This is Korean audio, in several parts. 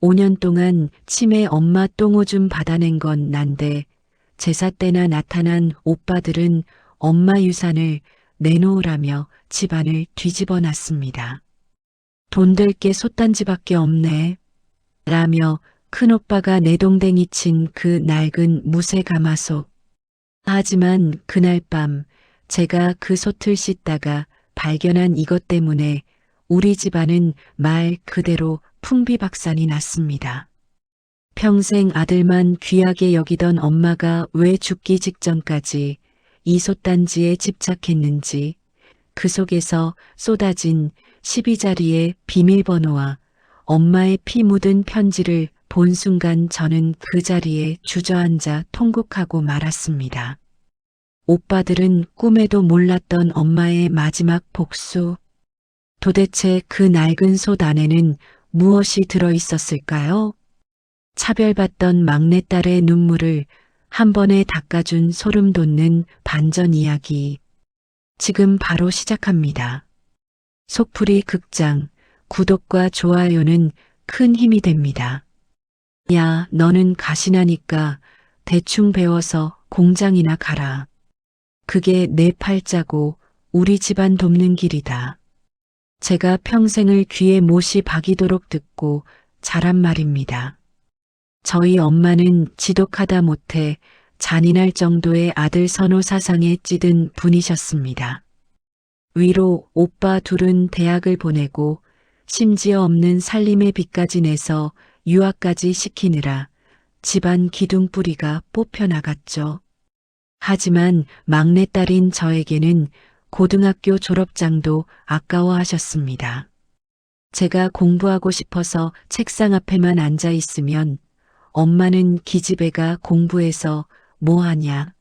5년 동안 치매 엄마 똥오줌 받아낸 건 난데 제사 때나 나타난 오빠들은 엄마 유산을 내놓으라며 집안을 뒤집어 놨습니다. 돈 될 게 솥단지밖에 없네. 라며 큰오빠가 내동댕이 친 그 낡은 무쇠 가마솥. 하지만 그날 밤 제가 그 솥을 씻다가 발견한 이것 때문에 우리 집안은 말 그대로 풍비박산이 났습니다. 평생 아들만 귀하게 여기던 엄마가 왜 죽기 직전까지 이 솥단지에 집착했는지, 그 속에서 쏟아진 12자리의 비밀번호와 엄마의 피 묻은 편지를 본 순간 저는 그 자리에 주저앉아 통곡하고 말았습니다. 오빠들은 꿈에도 몰랐던 엄마의 마지막 복수. 도대체 그 낡은 솥 안에는 무엇이 들어 있었을까요? 차별받던 막내딸의 눈물을 한 번에 닦아준 소름 돋는 반전 이야기. 지금 바로 시작합니다. 속풀이 극장, 구독과 좋아요는 큰 힘이 됩니다. 야, 너는 가시나니까 대충 배워서 공장이나 가라. 그게 내 팔자고 우리 집안 돕는 길이다. 제가 평생을 귀에 못이 박이도록 듣고 자란 말입니다. 저희 엄마는 지독하다 못해 잔인할 정도의 아들 선호 사상에 찌든 분이셨습니다. 위로 오빠 둘은 대학을 보내고 심지어 없는 살림의 빚까지 내서 유학까지 시키느라 집안 기둥뿌리가 뽑혀나갔죠. 하지만 막내딸인 저에게는 고등학교 졸업장도 아까워하셨습니다. 제가 공부하고 싶어서 책상 앞에만 앉아 있으면 엄마는 기집애가 공부해서 뭐하냐,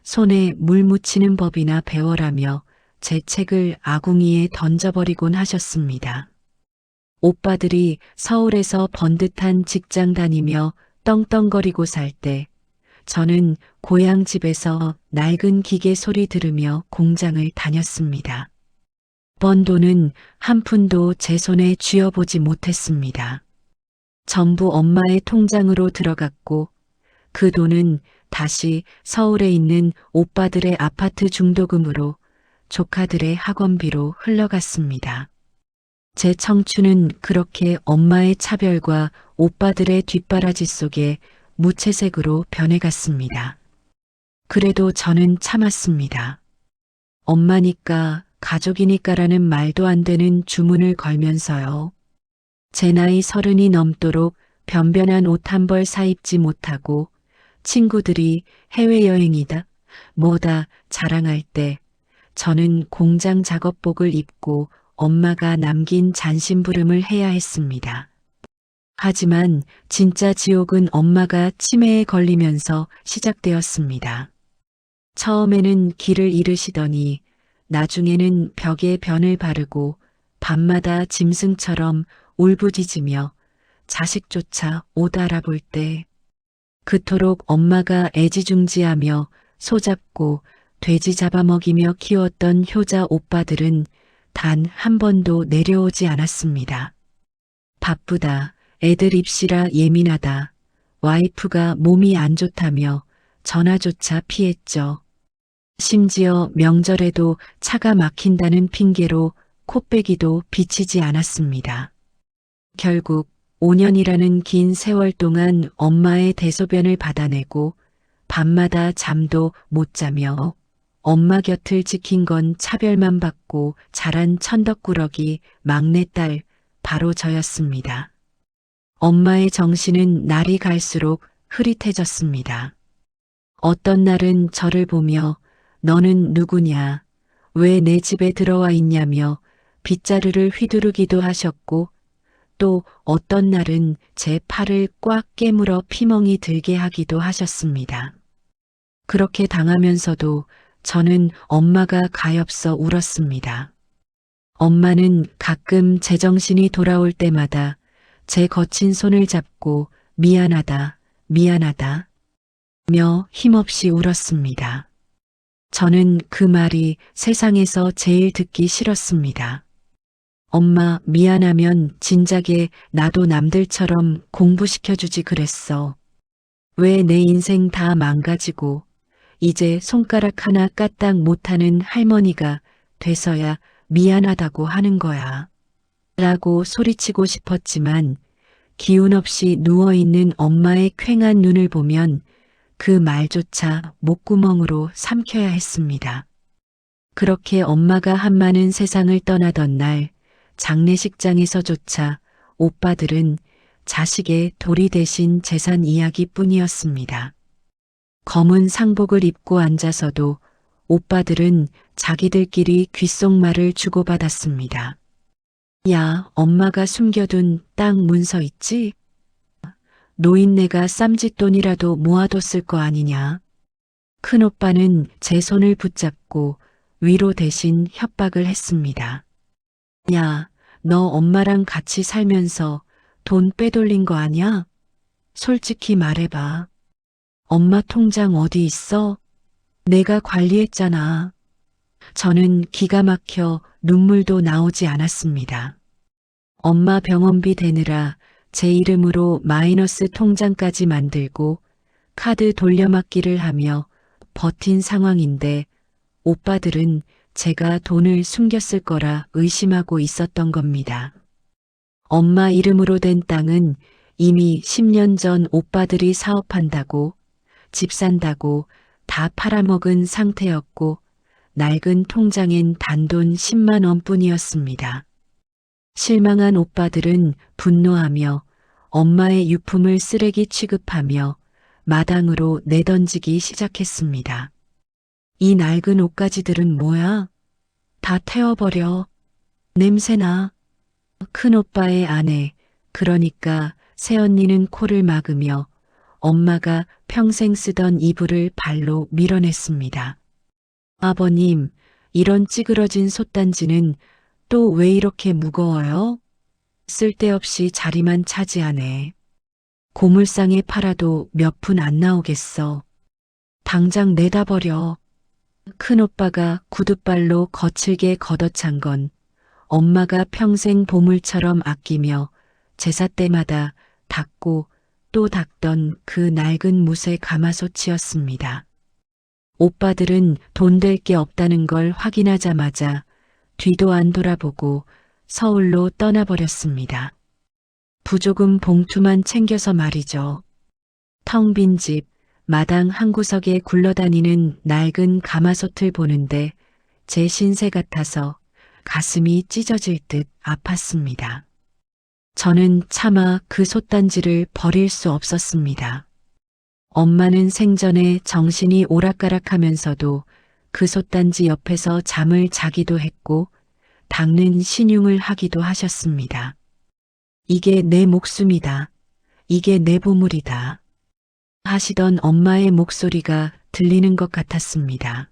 손에 물 묻히는 법이나 배워라며 제 책을 아궁이에 던져버리곤 하셨습니다. 오빠들이 서울에서 번듯한 직장 다니며 떵떵거리고 살 때 저는 고향 집에서 낡은 기계 소리 들으며 공장을 다녔습니다. 번 돈은 한 푼도 제 손에 쥐어보지 못했습니다. 전부 엄마의 통장으로 들어갔고 그 돈은 다시 서울에 있는 오빠들의 아파트 중도금으로 조카들의 학원비로 흘러갔습니다. 제 청춘은 그렇게 엄마의 차별과 오빠들의 뒷바라지 속에 무채색으로 변해갔습니다. 그래도 저는 참았습니다. 엄마니까 가족이니까라는 말도 안 되는 주문을 걸면서요. 제 나이 30이 넘도록 변변한 옷 한 벌 사입지 못하고 친구들이 해외여행이다, 뭐다 자랑할 때 저는 공장 작업복을 입고 엄마가 남긴 잔심부름을 해야 했습니다. 하지만 진짜 지옥은 엄마가 치매에 걸리면서 시작되었습니다. 처음에는 길을 잃으시더니 나중에는 벽에 변을 바르고 밤마다 짐승처럼 울부짖으며 자식조차 못 알아볼 때 그토록 엄마가 애지중지하며 소잡고 돼지 잡아먹이며 키웠던 효자 오빠들은 단 한 번도 내려오지 않았습니다. 바쁘다, 애들 입시라 예민하다, 와이프가 몸이 안 좋다며 전화조차 피했죠. 심지어 명절에도 차가 막힌다는 핑계로 코빼기도 비치지 않았습니다. 결국 5년이라는 긴 세월 동안 엄마의 대소변을 받아내고 밤마다 잠도 못 자며 엄마 곁을 지킨 건 차별만 받고 자란 천덕꾸러기 막내딸 바로 저였습니다. 엄마의 정신은 날이 갈수록 흐릿해졌습니다. 어떤 날은 저를 보며 너는 누구냐, 왜 내 집에 들어와 있냐며 빗자루를 휘두르기도 하셨고 또 어떤 날은 제 팔을 꽉 깨물어 피멍이 들게 하기도 하셨습니다. 그렇게 당하면서도 저는 엄마가 가엾어 울었습니다. 엄마는 가끔 제정신이 돌아올 때마다 제 거친 손을 잡고 미안하다, 미안하다 며 힘없이 울었습니다. 저는 그 말이 세상에서 제일 듣기 싫었습니다. 엄마 미안하면 진작에 나도 남들처럼 공부시켜주지 그랬어. 왜 내 인생 다 망가지고 이제 손가락 하나 까딱 못하는 할머니가 돼서야 미안하다고 하는 거야. 라고 소리치고 싶었지만 기운 없이 누워있는 엄마의 퀭한 눈을 보면 그 말조차 목구멍으로 삼켜야 했습니다. 그렇게 엄마가 한마는 세상을 떠나던 날 장례식장에서조차 오빠들은 자식의 도리 대신 재산 이야기뿐이었습니다. 검은 상복을 입고 앉아서도 오빠들은 자기들끼리 귓속말을 주고받았습니다. 야, 엄마가 숨겨둔 땅 문서 있지? 노인네가 쌈짓돈이라도 모아뒀을 거 아니냐. 큰오빠는 제 손을 붙잡고 위로 대신 협박을 했습니다. 야, 너 엄마랑 같이 살면서 돈 빼돌린 거 아냐? 솔직히 말해봐. 엄마 통장 어디 있어? 내가 관리했잖아. 저는 기가 막혀 눈물도 나오지 않았습니다. 엄마 병원비 대느라 제 이름으로 마이너스 통장까지 만들고 카드 돌려막기를 하며 버틴 상황인데 오빠들은 제가 돈을 숨겼을 거라 의심하고 있었던 겁니다. 엄마 이름으로 된 땅은 이미 10년 전 오빠들이 사업한다고 집 산다고 다 팔아먹은 상태였고 낡은 통장엔 단돈 10만 원뿐이었습니다. 실망한 오빠들은 분노하며 엄마의 유품을 쓰레기 취급하며 마당으로 내던지기 시작했습니다. 이 낡은 옷가지들은 뭐야? 다 태워버려. 냄새나. 큰오빠의 아내, 그러니까 새언니는 코를 막으며 엄마가 평생 쓰던 이불을 발로 밀어냈습니다. 아버님, 이런 찌그러진 솥단지는 또 왜 이렇게 무거워요? 쓸데없이 자리만 차지하네. 고물상에 팔아도 몇 푼 안 나오겠어. 당장 내다 버려. 큰오빠가 구둣발로 거칠게 걷어찬 건 엄마가 평생 보물처럼 아끼며 제사 때마다 닦고 또 닦던 그 낡은 무쇠 가마솥이었습니다. 오빠들은 돈 될 게 없다는 걸 확인하자마자 뒤도 안 돌아보고 서울로 떠나버렸습니다. 부조금 봉투만 챙겨서 말이죠. 텅 빈 집, 마당 한 구석에 굴러다니는 낡은 가마솥을 보는데 제 신세 같아서 가슴이 찢어질 듯 아팠습니다. 저는 차마 그 솥단지를 버릴 수 없었습니다. 엄마는 생전에 정신이 오락가락하면서도 그 솥단지 옆에서 잠을 자기도 했고 닦는 신용을 하기도 하셨습니다. 이게 내 목숨이다. 이게 내 보물이다. 하시던 엄마의 목소리가 들리는 것 같았습니다.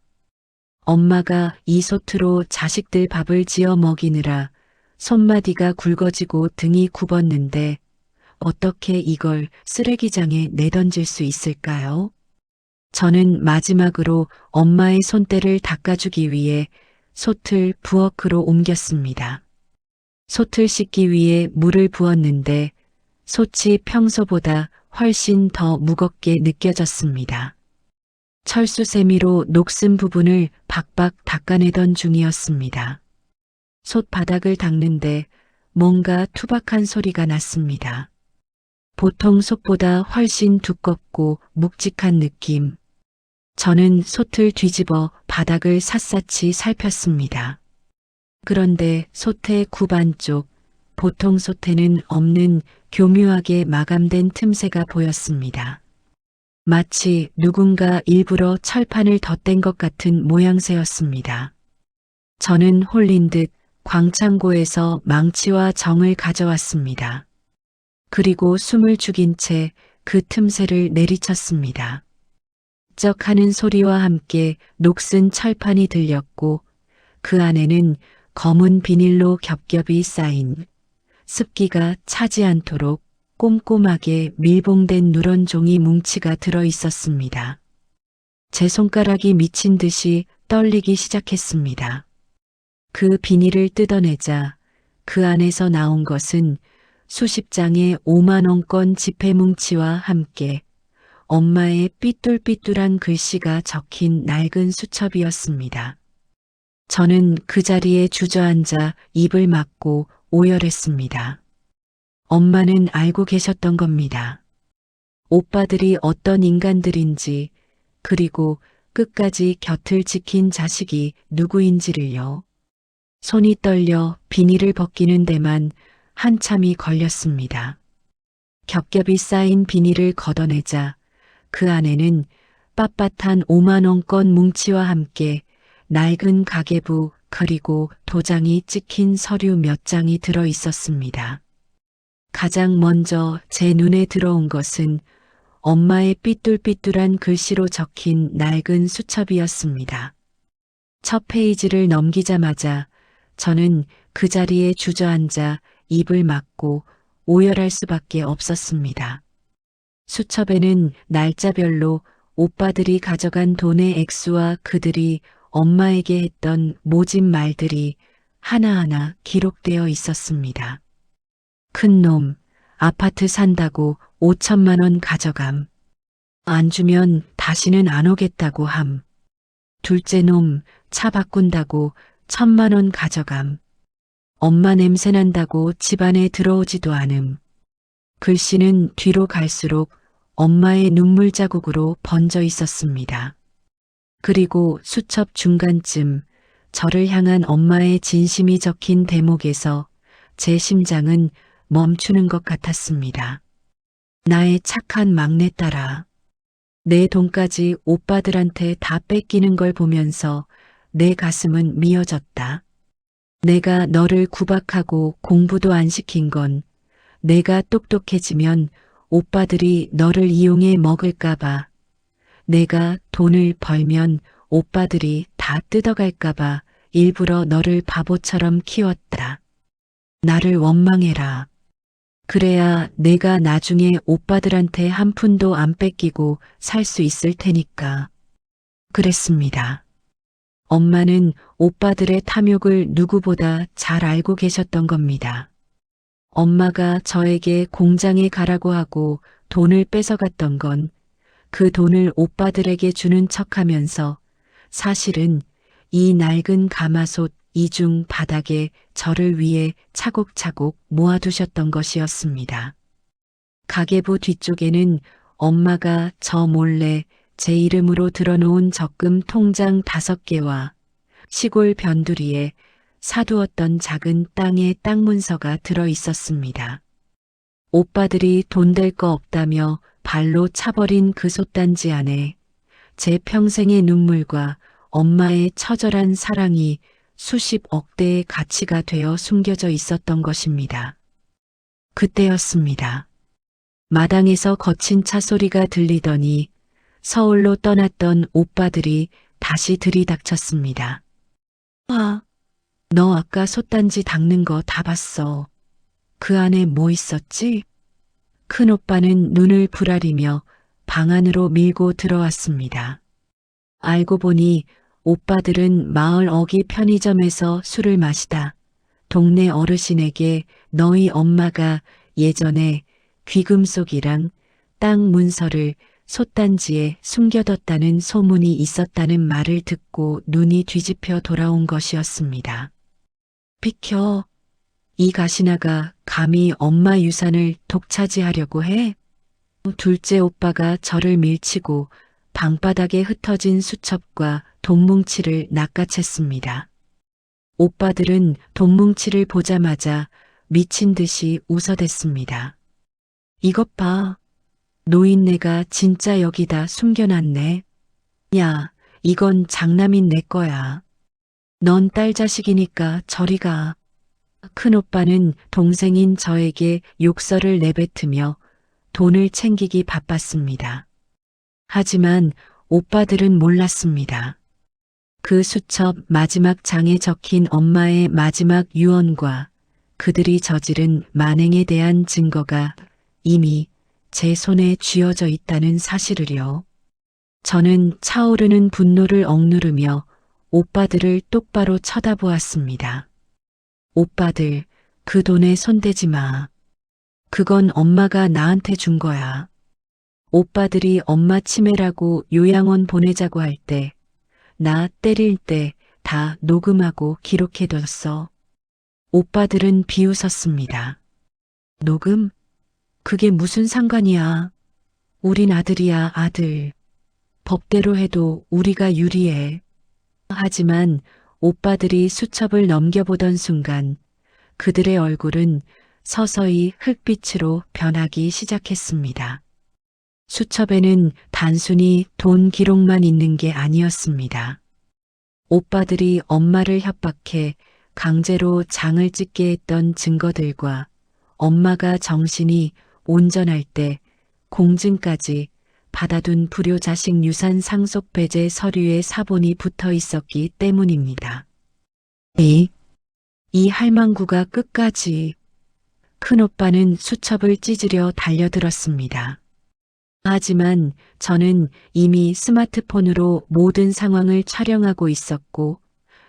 엄마가 이 솥으로 자식들 밥을 지어 먹이느라 손마디가 굵어지고 등이 굽었는데 어떻게 이걸 쓰레기장에 내던질 수 있을까요? 저는 마지막으로 엄마의 손때를 닦아주기 위해 솥을 부엌으로 옮겼습니다. 솥을 씻기 위해 물을 부었는데 솥이 평소보다 훨씬 더 무겁게 느껴졌습니다. 철수세미로 녹슨 부분을 박박 닦아내던 중이었습니다. 솥 바닥을 닦는데 뭔가 투박한 소리가 났습니다. 보통 솥보다 훨씬 두껍고 묵직한 느낌. 저는 솥을 뒤집어 바닥을 샅샅이 살폈습니다. 그런데 솥의 구반 쪽, 보통 솥에는 없는 교묘하게 마감된 틈새가 보였습니다. 마치 누군가 일부러 철판을 덧댄 것 같은 모양새였습니다. 저는 홀린 듯 광창고에서 망치와 정을 가져왔습니다. 그리고 숨을 죽인 채 그 틈새를 내리쳤습니다. 쩍 하는 소리와 함께 녹슨 철판이 들렸고 그 안에는 검은 비닐로 겹겹이 쌓인 습기가 차지 않도록 꼼꼼하게 밀봉된 누런 종이 뭉치가 들어 있었습니다. 제 손가락이 미친 듯이 떨리기 시작했습니다. 그 비닐을 뜯어내자 그 안에서 나온 것은 수십 장의 5만 원권 지폐 뭉치와 함께 엄마의 삐뚤삐뚤한 글씨가 적힌 낡은 수첩이었습니다. 저는 그 자리에 주저앉아 입을 막고 오열했습니다. 엄마는 알고 계셨던 겁니다. 오빠들이 어떤 인간들인지, 그리고 끝까지 곁을 지킨 자식이 누구인지를요. 손이 떨려 비닐을 벗기는 데만 한참이 걸렸습니다. 겹겹이 쌓인 비닐을 걷어내자 그 안에는 빳빳한 5만 원권 뭉치와 함께 낡은 가계부 그리고 도장이 찍힌 서류 몇 장이 들어 있었습니다. 가장 먼저 제 눈에 들어온 것은 엄마의 삐뚤삐뚤한 글씨로 적힌 낡은 수첩이었습니다. 첫 페이지를 넘기자마자 저는 그 자리에 주저앉아 입을 막고 오열할 수밖에 없었습니다. 수첩에는 날짜별로 오빠들이 가져간 돈의 액수와 그들이 엄마에게 했던 모진 말들이 하나하나 기록되어 있었습니다. 큰 놈, 아파트 산다고 5천만 원 가져감. 안 주면 다시는 안 오겠다고 함. 둘째 놈, 차 바꾼다고 1,000만 원 가져감. 엄마 냄새 난다고 집안에 들어오지도 않음. 글씨는 뒤로 갈수록 엄마의 눈물 자국으로 번져 있었습니다. 그리고 수첩 중간쯤 저를 향한 엄마의 진심이 적힌 대목에서 제 심장은 멈추는 것 같았습니다. 나의 착한 막내딸아. 내 돈까지 오빠들한테 다 뺏기는 걸 보면서 내 가슴은 미어졌다. 내가 너를 구박하고 공부도 안 시킨 건 내가 똑똑해지면 오빠들이 너를 이용해 먹을까봐, 내가 돈을 벌면 오빠들이 다 뜯어갈까봐 일부러 너를 바보처럼 키웠다. 나를 원망해라. 그래야 내가 나중에 오빠들한테 한 푼도 안 뺏기고 살 수 있을 테니까. 그랬습니다. 엄마는 오빠들의 탐욕을 누구보다 잘 알고 계셨던 겁니다. 엄마가 저에게 공장에 가라고 하고 돈을 뺏어갔던 건 그 돈을 오빠들에게 주는 척하면서 사실은 이 낡은 가마솥 이중 바닥에 저를 위해 차곡차곡 모아두셨던 것이었습니다. 가계부 뒤쪽에는 엄마가 저 몰래 제 이름으로 들어놓은 적금 통장 5개와 시골 변두리에 사두었던 작은 땅의 땅 문서가 들어 있었습니다. 오빠들이 돈 될 거 없다며 발로 차버린 그 솥단지 안에 제 평생의 눈물과 엄마의 처절한 사랑이 수십억 대의 가치가 되어 숨겨져 있었던 것입니다. 그때였습니다. 마당에서 거친 차 소리가 들리더니 서울로 떠났던 오빠들이 다시 들이닥쳤습니다. 아, 너 아까 솥단지 닦는 거 다 봤어. 그 안에 뭐 있었지? 큰오빠는 눈을 부라리며 방 안으로 밀고 들어왔습니다. 알고 보니 오빠들은 마을 어귀 편의점에서 술을 마시다 동네 어르신에게 너희 엄마가 예전에 귀금속이랑 땅 문서를 솥단지에 숨겨뒀다는 소문이 있었다는 말을 듣고 눈이 뒤집혀 돌아온 것이었습니다. 비켜. 이 가시나가 감히 엄마 유산을 독차지하려고 해? 둘째 오빠가 저를 밀치고 방바닥에 흩어진 수첩과 돈뭉치를 낚아챘습니다. 오빠들은 돈뭉치를 보자마자 미친 듯이 웃어댔습니다. 이것 봐. 노인네가 진짜 여기다 숨겨놨네. 야, 이건 장남인 내 거야. 넌 딸 자식이니까 저리 가. 큰오빠는 동생인 저에게 욕설을 내뱉으며 돈을 챙기기 바빴습니다. 하지만 오빠들은 몰랐습니다. 그 수첩 마지막 장에 적힌 엄마의 마지막 유언과 그들이 저지른 만행에 대한 증거가 이미 제 손에 쥐어져 있다는 사실을요. 저는 차오르는 분노를 억누르며 오빠들을 똑바로 쳐다보았습니다. 오빠들, 그 돈에 손대지 마. 그건 엄마가 나한테 준 거야. 오빠들이 엄마 치매라고 요양원 보내자고 할 때, 나 때릴 때 다 녹음하고 기록해뒀어. 오빠들은 비웃었습니다. 녹음? 그게 무슨 상관이야. 우린 아들이야, 아들. 법대로 해도 우리가 유리해. 하지만 오빠들이 수첩을 넘겨보던 순간 그들의 얼굴은 서서히 흙빛으로 변하기 시작했습니다. 수첩에는 단순히 돈 기록만 있는 게 아니었습니다. 오빠들이 엄마를 협박해 강제로 장을 찍게 했던 증거들과 엄마가 정신이 온전할 때 공증까지 받아둔 불효자식 유산 상속 배제 서류에 사본이 붙어 있었기 때문입니다. 이 할망구가 끝까지. 큰오빠는 수첩을 찢으려 달려들었습니다. 하지만 저는 이미 스마트폰으로 모든 상황을 촬영하고 있었고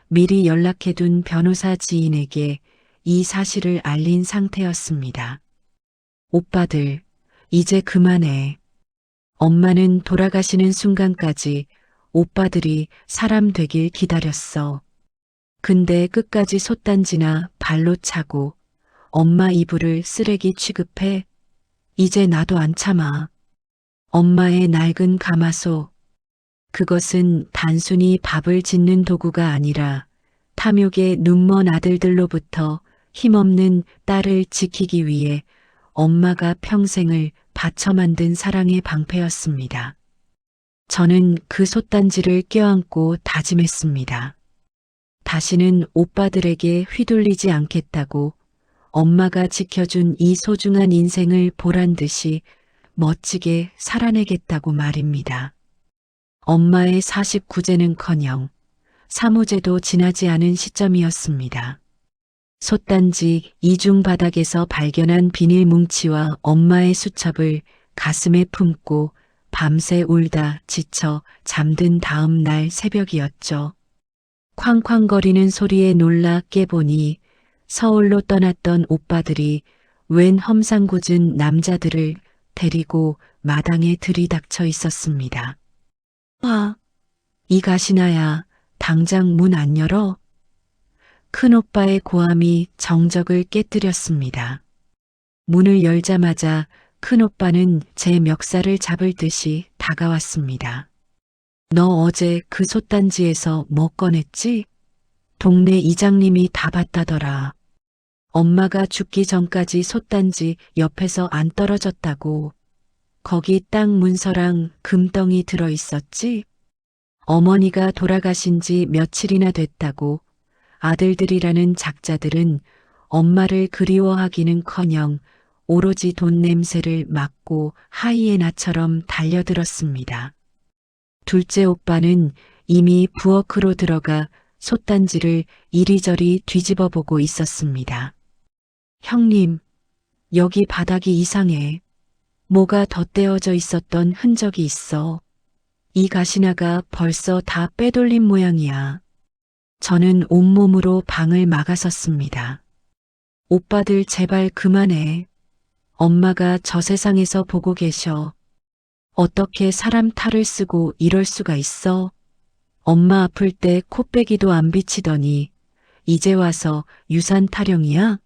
미리 연락해둔 변호사 지인에게 이 사실을 알린 상태였습니다. 오빠들, 이제 그만해. 엄마는 돌아가시는 순간까지 오빠들이 사람 되길 기다렸어. 근데 끝까지 솥단지나 발로 차고 엄마 이불을 쓰레기 취급해? 이제 나도 안 참아. 엄마의 낡은 가마솥. 그것은 단순히 밥을 짓는 도구가 아니라 탐욕의 눈먼 아들들로부터 힘없는 딸을 지키기 위해 엄마가 평생을 바쳐 만든 사랑의 방패였습니다. 저는 그 솥단지를 껴안고 다짐했습니다. 다시는 오빠들에게 휘둘리지 않겠다고. 엄마가 지켜준 이 소중한 인생을 보란 듯이 멋지게 살아내겠다고 말입니다. 엄마의 49제는커녕 사무제도 지나지 않은 시점이었습니다. 솥단지 이중 바닥에서 발견한 비닐 뭉치와 엄마의 수첩을 가슴에 품고 밤새 울다 지쳐 잠든 다음 날 새벽이었죠. 쾅쾅거리는 소리에 놀라 깨보니 서울로 떠났던 오빠들이 웬 험상궂은 남자들을 데리고 마당에 들이닥쳐 있었습니다. 이 가시나야, 당장 문 안 열어? 큰오빠의 고함이 정적을 깨뜨렸습니다. 문을 열자마자 큰오빠는 제 멱살을 잡을 듯이 다가왔습니다. 너 어제 그 솥단지에서 뭐 꺼냈지? 동네 이장님이 다 봤다더라. 엄마가 죽기 전까지 솥단지 옆에서 안 떨어졌다고. 거기 땅 문서랑 금덩이 들어있었지? 어머니가 돌아가신 지 며칠이나 됐다고. 아들들이라는 작자들은 엄마를 그리워하기는커녕 오로지 돈 냄새를 맡고 하이에나처럼 달려들었습니다. 둘째 오빠는 이미 부엌으로 들어가 솥단지를 이리저리 뒤집어 보고 있었습니다. 형님, 여기 바닥이 이상해. 뭐가 덧대어져 있었던 흔적이 있어. 이 가시나가 벌써 다 빼돌린 모양이야. 저는 온몸으로 방을 막아섰습니다. 오빠들 제발 그만해. 엄마가 저 세상에서 보고 계셔. 어떻게 사람 탈을 쓰고 이럴 수가 있어? 엄마 아플 때 코빼기도 안 비치더니 이제 와서 유산 타령이야?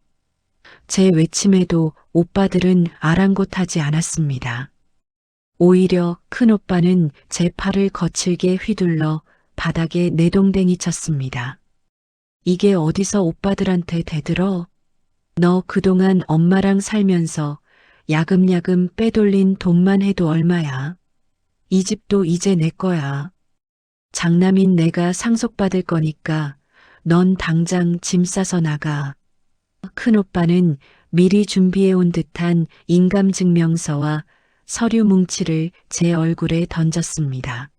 제 외침에도 오빠들은 아랑곳하지 않았습니다. 오히려 큰오빠는 제 팔을 거칠게 휘둘러 바닥에 내동댕이 쳤습니다. 이게 어디서 오빠들한테 대들어? 너 그동안 엄마랑 살면서 야금야금 빼돌린 돈만 해도 얼마야? 이 집도 이제 내 거야. 장남인 내가 상속받을 거니까 넌 당장 짐 싸서 나가. 큰오빠는 미리 준비해온 듯한 인감증명서와 서류 뭉치를 제 얼굴에 던졌습니다.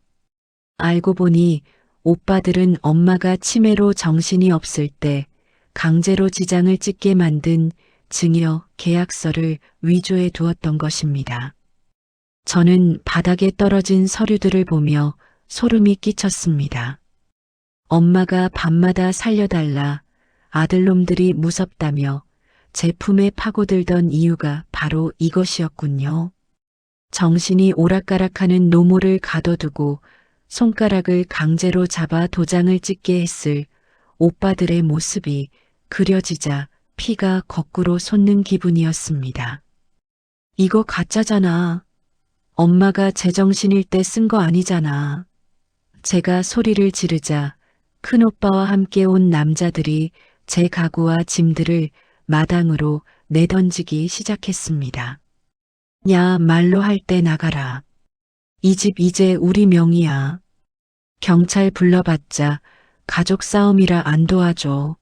알고 보니 오빠들은 엄마가 치매로 정신이 없을 때 강제로 지장을 찍게 만든 증여 계약서를 위조해 두었던 것입니다. 저는 바닥에 떨어진 서류들을 보며 소름이 끼쳤습니다. 엄마가 밤마다 살려달라 아들놈들이 무섭다며 제 품에 파고들던 이유가 바로 이것이었군요. 정신이 오락가락하는 노모를 가둬두고 손가락을 강제로 잡아 도장을 찍게 했을 오빠들의 모습이 그려지자 피가 거꾸로 솟는 기분이었습니다. 이거 가짜잖아. 엄마가 제정신일 때 쓴 거 아니잖아. 제가 소리를 지르자 큰오빠와 함께 온 남자들이 제 가구와 짐들을 마당으로 내던지기 시작했습니다. 야, 말로 할 때 나가라. 이 집 이제 우리 명의야. 경찰 불러봤자 가족 싸움이라 안 도와줘.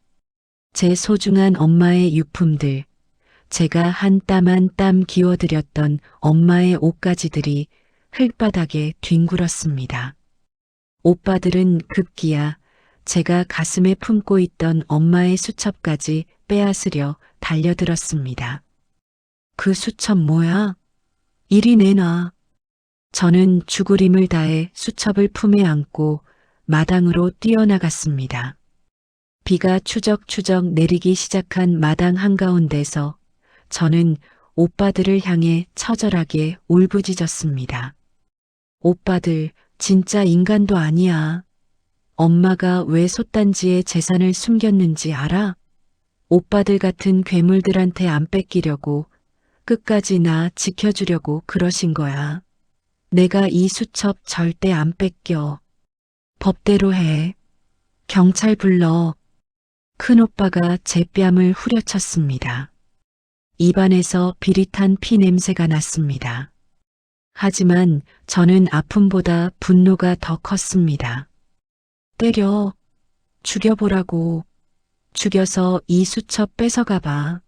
제 소중한 엄마의 유품들, 제가 한 땀 한 땀 기워드렸던 엄마의 옷가지들이 흙바닥에 뒹굴었습니다. 오빠들은 급기야 제가 가슴에 품고 있던 엄마의 수첩까지 빼앗으려 달려들었습니다. 그 수첩 뭐야? 이리 내놔. 저는 죽을 힘을 다해 수첩을 품에 안고 마당으로 뛰어나갔습니다. 비가 추적추적 내리기 시작한 마당 한가운데서 저는 오빠들을 향해 처절하게 울부짖었습니다. 오빠들, 진짜 인간도 아니야. 엄마가 왜 솥단지에 재산을 숨겼는지 알아? 오빠들 같은 괴물들한테 안 뺏기려고 끝까지 나 지켜주려고 그러신 거야. 내가 이 수첩 절대 안 뺏겨. 법대로 해. 경찰 불러. 큰오빠가 제 뺨을 후려쳤습니다. 입안에서 비릿한 피 냄새가 났습니다. 하지만 저는 아픔보다 분노가 더 컸습니다. 때려. 죽여보라고. 죽여서 이 수첩 뺏어가봐.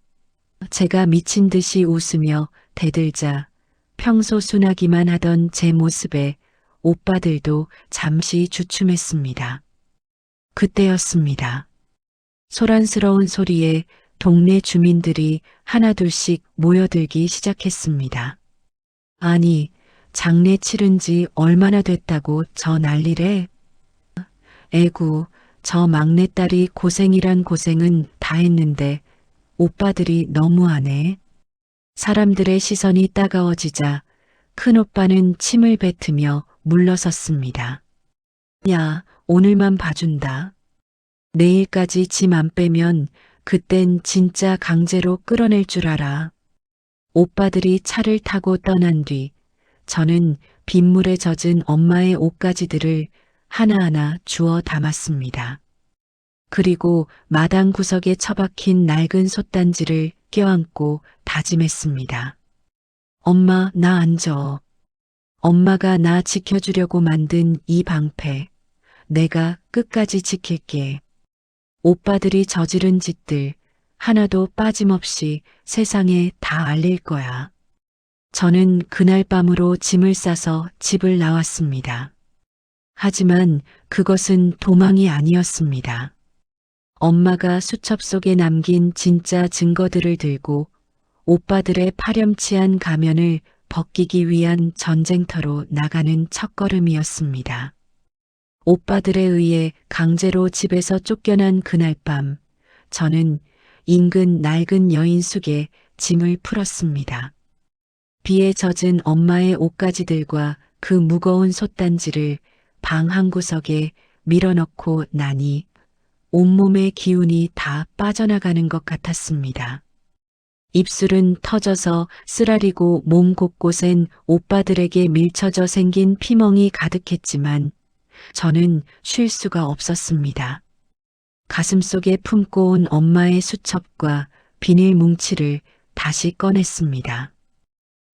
제가 미친 듯이 웃으며 대들자 평소 순하기만 하던 제 모습에 오빠들도 잠시 주춤했습니다. 그때였습니다. 소란스러운 소리에 동네 주민들이 하나둘씩 모여들기 시작했습니다. 아니, 장례 치른 지 얼마나 됐다고 저 난리래? 에구, 저 막내딸이 고생이란 고생은 다 했는데 오빠들이 너무하네. 사람들의 시선이 따가워지자 큰오빠는 침을 뱉으며 물러섰습니다. 야, 오늘만 봐준다. 내일까지 짐 안 빼면 그땐 진짜 강제로 끌어낼 줄 알아. 오빠들이 차를 타고 떠난 뒤 저는 빗물에 젖은 엄마의 옷가지들을 하나하나 주워 담았습니다. 그리고 마당 구석에 처박힌 낡은 솥단지를 껴안고 다짐했습니다. 엄마, 나 앉아. 엄마가 나 지켜주려고 만든 이 방패, 내가 끝까지 지킬게. 오빠들이 저지른 짓들 하나도 빠짐없이 세상에 다 알릴 거야. 저는 그날 밤으로 짐을 싸서 집을 나왔습니다. 하지만 그것은 도망이 아니었습니다. 엄마가 수첩 속에 남긴 진짜 증거들을 들고 오빠들의 파렴치한 가면을 벗기기 위한 전쟁터로 나가는 첫걸음이었습니다. 오빠들에 의해 강제로 집에서 쫓겨난 그날 밤, 저는 인근 낡은 여인숙에 짐을 풀었습니다. 비에 젖은 엄마의 옷가지들과 그 무거운 솥단지를 방 한 구석에 밀어넣고 나니 온몸의 기운이 다 빠져나가는 것 같았습니다. 입술은 터져서 쓰라리고 몸 곳곳엔 오빠들에게 밀쳐져 생긴 피멍이 가득했지만 저는 쉴 수가 없었습니다. 가슴속에 품고 온 엄마의 수첩과 비닐 뭉치를 다시 꺼냈습니다.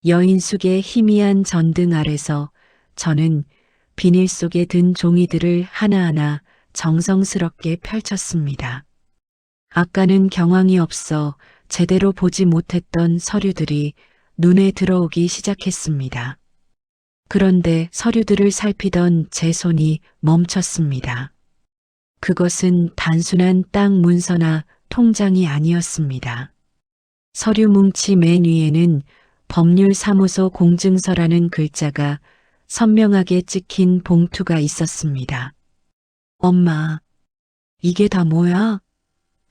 여인숙의 희미한 전등 아래서 저는 비닐 속에 든 종이들을 하나하나 정성스럽게 펼쳤습니다. 아까는 경황이 없어 제대로 보지 못했던 서류들이 눈에 들어오기 시작했습니다. 그런데 서류들을 살피던 제 손이 멈췄습니다. 그것은 단순한 땅 문서나 통장이 아니었습니다. 서류 뭉치 맨 위에는 법률사무소 공증서라는 글자가 선명하게 찍힌 봉투가 있었습니다. 엄마, 이게 다 뭐야?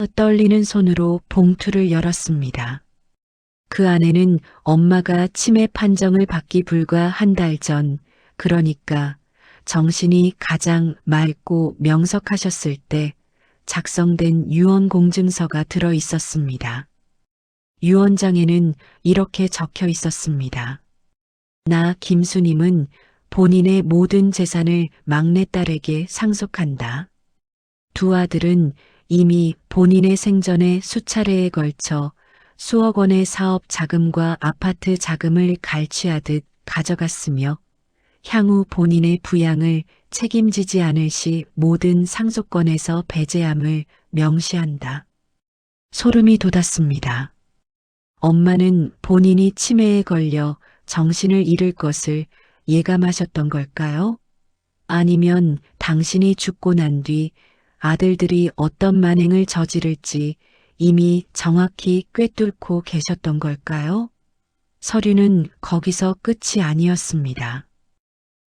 떨리는 손으로 봉투를 열었습니다. 그 안에는 엄마가 치매 판정을 받기 불과 한 달 전, 그러니까 정신이 가장 맑고 명석하셨을 때 작성된 유언 공증서가 들어 있었습니다. 유언장에는 이렇게 적혀 있었습니다. 나 김수님은 본인의 모든 재산을 막내딸에게 상속한다. 두 아들은 이미 본인의 생전에 수차례에 걸쳐 수억 원의 사업 자금과 아파트 자금을 갈취하듯 가져갔으며 향후 본인의 부양을 책임지지 않을 시 모든 상속권에서 배제함을 명시한다. 소름이 돋았습니다. 엄마는 본인이 치매에 걸려 정신을 잃을 것을 예감하셨던 걸까요? 아니면 당신이 죽고 난 뒤 아들들이 어떤 만행을 저지를지 이미 정확히 꿰뚫고 계셨던 걸까요? 서류는 거기서 끝이 아니었습니다.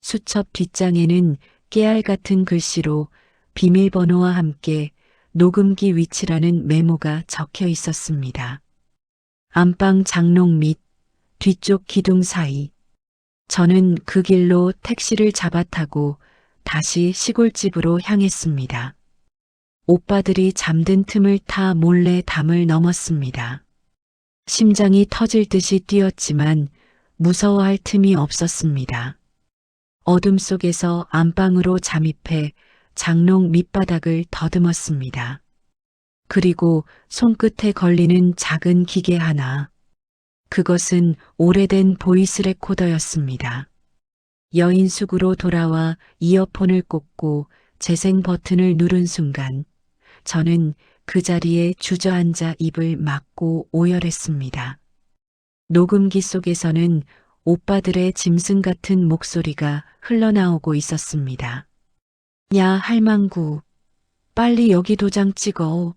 수첩 뒷장에는 깨알 같은 글씨로 비밀번호와 함께 녹음기 위치라는 메모가 적혀 있었습니다. 안방 장롱 및 뒤쪽 기둥 사이. 저는 그 길로 택시를 잡아 타고 다시 시골집으로 향했습니다. 오빠들이 잠든 틈을 타 몰래 담을 넘었습니다. 심장이 터질 듯이 뛰었지만 무서워할 틈이 없었습니다. 어둠 속에서 안방으로 잠입해 장롱 밑바닥을 더듬었습니다. 그리고 손끝에 걸리는 작은 기계 하나. 그것은 오래된 보이스 레코더였습니다. 여인숙으로 돌아와 이어폰을 꽂고 재생 버튼을 누른 순간 저는 그 자리에 주저앉아 입을 막고 오열했습니다. 녹음기 속에서는 오빠들의 짐승 같은 목소리가 흘러나오고 있었습니다. 야, 할망구, 빨리 여기 도장 찍어.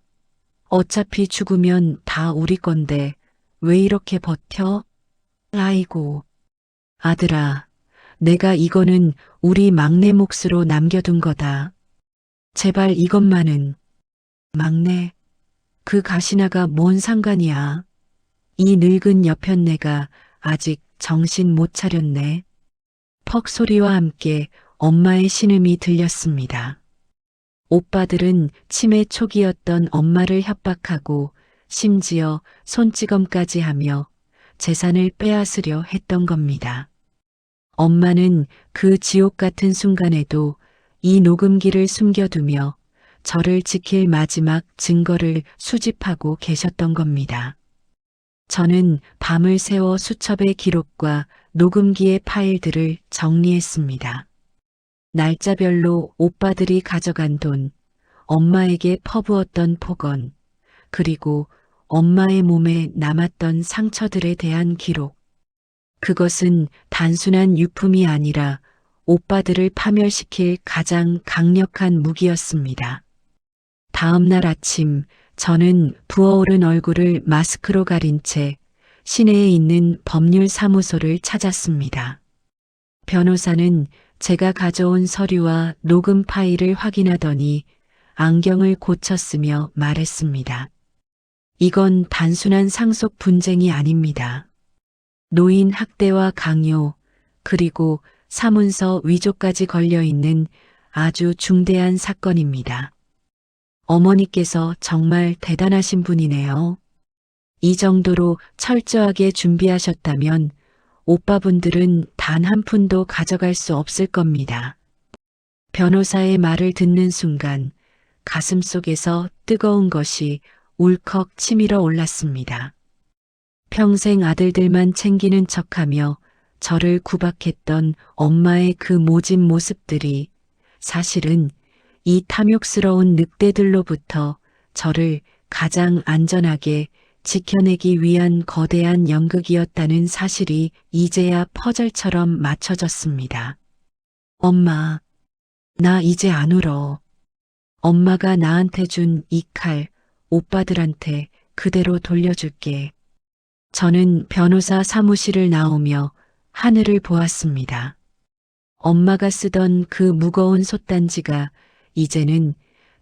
어차피 죽으면 다 우리 건데 왜 이렇게 버텨? 아이고, 아들아, 내가 이거는 우리 막내 몫으로 남겨둔 거다. 제발 이것만은. 막내, 그 가시나가 뭔 상관이야. 이 늙은 여편네가 아직 정신 못 차렸네. 퍽 소리와 함께 엄마의 신음이 들렸습니다. 오빠들은 치매 초기였던 엄마를 협박하고 심지어 손찌검까지 하며 재산을 빼앗으려 했던 겁니다. 엄마는 그 지옥 같은 순간에도 이 녹음기를 숨겨두며 저를 지킬 마지막 증거를 수집하고 계셨던 겁니다. 저는 밤을 새워 수첩의 기록과 녹음기의 파일들을 정리했습니다. 날짜별로 오빠들이 가져간 돈, 엄마에게 퍼부었던 폭언, 그리고 엄마의 몸에 남았던 상처들에 대한 기록. 그것은 단순한 유품이 아니라 오빠들을 파멸시킬 가장 강력한 무기였습니다. 다음 날 아침 저는 부어오른 얼굴을 마스크로 가린 채 시내에 있는 법률사무소를 찾았습니다. 변호사는 제가 가져온 서류와 녹음 파일을 확인하더니 안경을 고쳤으며 말했습니다. 이건 단순한 상속 분쟁이 아닙니다. 노인 학대와 강요, 그리고 사문서 위조까지 걸려있는 아주 중대한 사건입니다. 어머니께서 정말 대단하신 분이네요. 이 정도로 철저하게 준비하셨다면 오빠분들은 단 한 푼도 가져갈 수 없을 겁니다. 변호사의 말을 듣는 순간 가슴 속에서 뜨거운 것이 울컥 치밀어 올랐습니다. 평생 아들들만 챙기는 척하며 저를 구박했던 엄마의 그 모진 모습들이 사실은 이 탐욕스러운 늑대들로부터 저를 가장 안전하게 지켜내기 위한 거대한 연극이었다는 사실이 이제야 퍼즐처럼 맞춰졌습니다. 엄마, 나 이제 안 울어. 엄마가 나한테 준 이 칼, 오빠들한테 그대로 돌려줄게. 저는 변호사 사무실을 나오며 하늘을 보았습니다. 엄마가 쓰던 그 무거운 솥단지가 이제는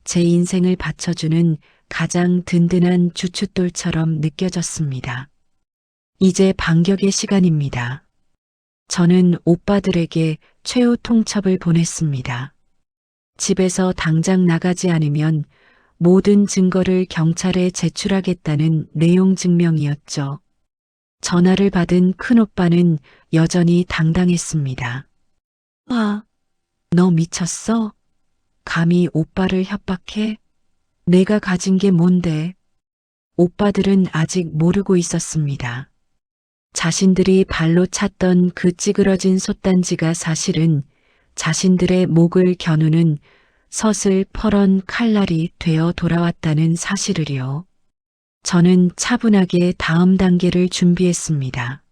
제 인생을 받쳐주는 가장 든든한 주춧돌처럼 느껴졌습니다. 이제 반격의 시간입니다. 저는 오빠들에게 최후 통첩을 보냈습니다. 집에서 당장 나가지 않으면 모든 증거를 경찰에 제출하겠다는 내용 증명이었죠. 전화를 받은 큰오빠는 여전히 당당했습니다. 너 미쳤어? 감히 오빠를 협박해? 내가 가진 게 뭔데? 오빠들은 아직 모르고 있었습니다. 자신들이 발로 찼던 그 찌그러진 솥단지가 사실은 자신들의 목을 겨누는 서슬퍼런 칼날이 되어 돌아왔다는 사실을요. 저는 차분하게 다음 단계를 준비했습니다.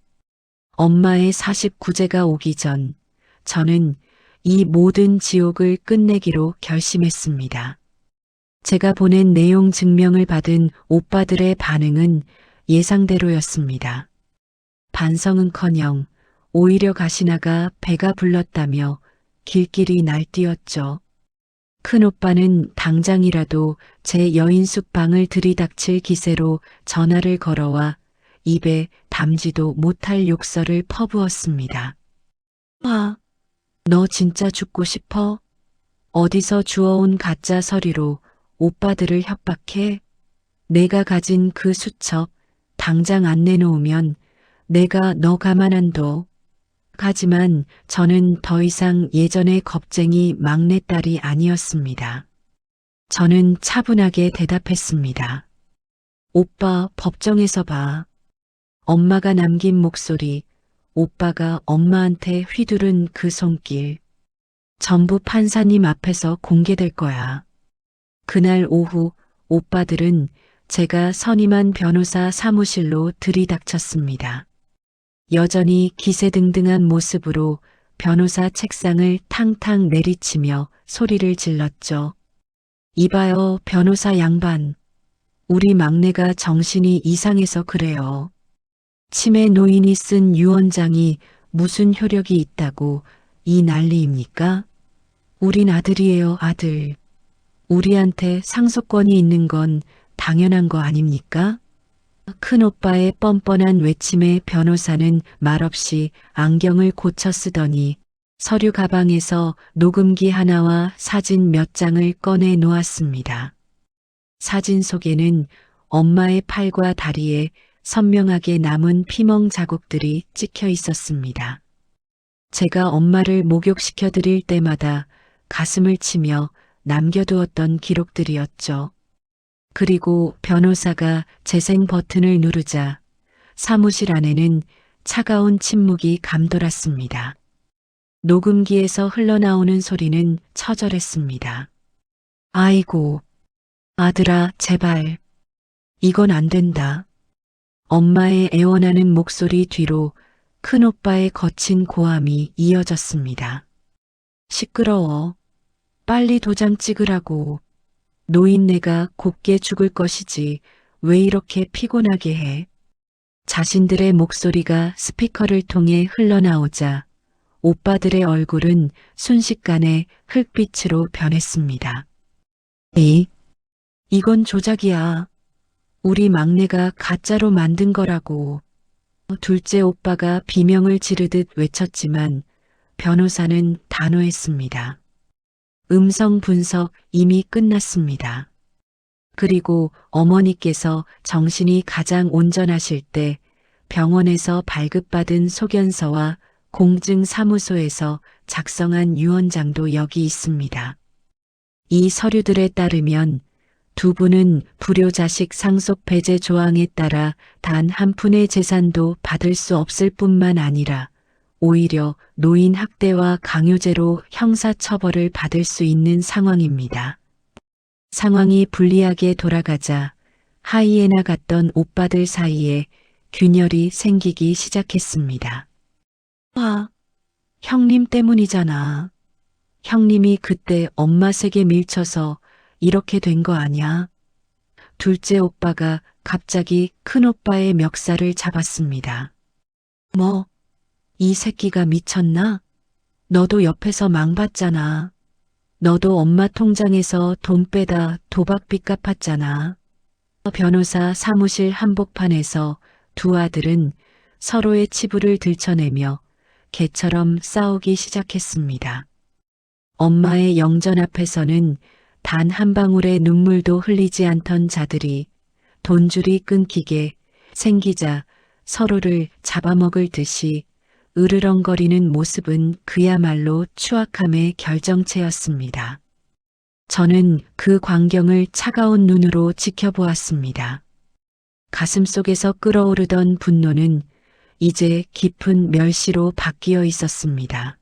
엄마의 49제가 오기 전 저는 이 모든 지옥을 끝내기로 결심했습니다. 제가 보낸 내용 증명을 받은 오빠들의 반응은 예상대로였습니다. 반성은커녕 오히려 가시나가 배가 불렀다며 길길이 날뛰었죠. 큰오빠는 당장이라도 제 여인숙 방을 들이닥칠 기세로 전화를 걸어와 입에 담지도 못할 욕설을 퍼부었습니다. 너 진짜 죽고 싶어? 어디서 주워온 가짜 서류로 오빠들을 협박해? 내가 가진 그 수첩 당장 안 내놓으면 내가 너 가만 안 둬. 하지만 저는 더 이상 예전의 겁쟁이 막내딸이 아니었습니다. 저는 차분하게 대답했습니다. 오빠 법정에서 봐. 엄마가 남긴 목소리, 오빠가 엄마한테 휘두른 그 손길. 전부 판사님 앞에서 공개될 거야. 그날 오후 오빠들은 제가 선임한 변호사 사무실로 들이닥쳤습니다. 여전히 기세등등한 모습으로 변호사 책상을 탕탕 내리치며 소리를 질렀죠. 이봐요, 변호사 양반. 우리 막내가 정신이 이상해서 그래요. 치매 노인이 쓴 유언장이 무슨 효력이 있다고 이 난리입니까? 우린 아들이에요, 아들. 우리한테 상속권이 있는 건 당연한 거 아닙니까? 큰오빠의 뻔뻔한 외침에 변호사는 말없이 안경을 고쳐 쓰더니 서류 가방에서 녹음기 하나와 사진 몇 장을 꺼내 놓았습니다. 사진 속에는 엄마의 팔과 다리에 선명하게 남은 피멍 자국들이 찍혀 있었습니다. 제가 엄마를 목욕시켜 드릴 때마다 가슴을 치며 남겨두었던 기록들이었죠. 그리고 변호사가 재생 버튼을 누르자 사무실 안에는 차가운 침묵이 감돌았습니다. 녹음기에서 흘러나오는 소리는 처절했습니다. 아이고, 아들아, 제발. 이건 안 된다. 엄마의 애원하는 목소리 뒤로 큰오빠의 거친 고함이 이어졌습니다. 시끄러워. 빨리 도장 찍으라고. 노인네가 곱게 죽을 것이지 왜 이렇게 피곤하게 해. 자신들의 목소리가 스피커를 통해 흘러나오자 오빠들의 얼굴은 순식간에 흙빛으로 변했습니다. 이건 조작이야. 우리 막내가 가짜로 만든 거라고. 둘째 오빠가 비명을 지르듯 외쳤지만 변호사는 단호했습니다. 음성 분석 이미 끝났습니다. 그리고 어머니께서 정신이 가장 온전하실 때 병원에서 발급받은 소견서와 공증사무소에서 작성한 유언장도 여기 있습니다. 이 서류들에 따르면 두 분은 불효자식 상속 배제 조항에 따라 단 한 푼의 재산도 받을 수 없을 뿐만 아니라 오히려 노인 학대와 강요죄로 형사처벌을 받을 수 있는 상황입니다. 상황이 불리하게 돌아가자 하이에나 같던 오빠들 사이에 균열이 생기기 시작했습니다. 형님 때문이잖아. 형님이 그때 엄마 세게 밀쳐서 이렇게 된 거 아냐? 둘째 오빠가 갑자기 큰오빠의 멱살을 잡았습니다. 뭐? 이 새끼가 미쳤나? 너도 옆에서 망봤잖아. 너도 엄마 통장에서 돈 빼다 도박빚 갚았잖아. 변호사 사무실 한복판에서 두 아들은 서로의 치부를 들춰내며 개처럼 싸우기 시작했습니다. 엄마의 영전 앞에서는 단 한 방울의 눈물도 흘리지 않던 자들이 돈줄이 끊기게 생기자 서로를 잡아먹을 듯이 으르렁거리는 모습은 그야말로 추악함의 결정체였습니다. 저는 그 광경을 차가운 눈으로 지켜보았습니다. 가슴속에서 끓어오르던 분노는 이제 깊은 멸시로 바뀌어 있었습니다.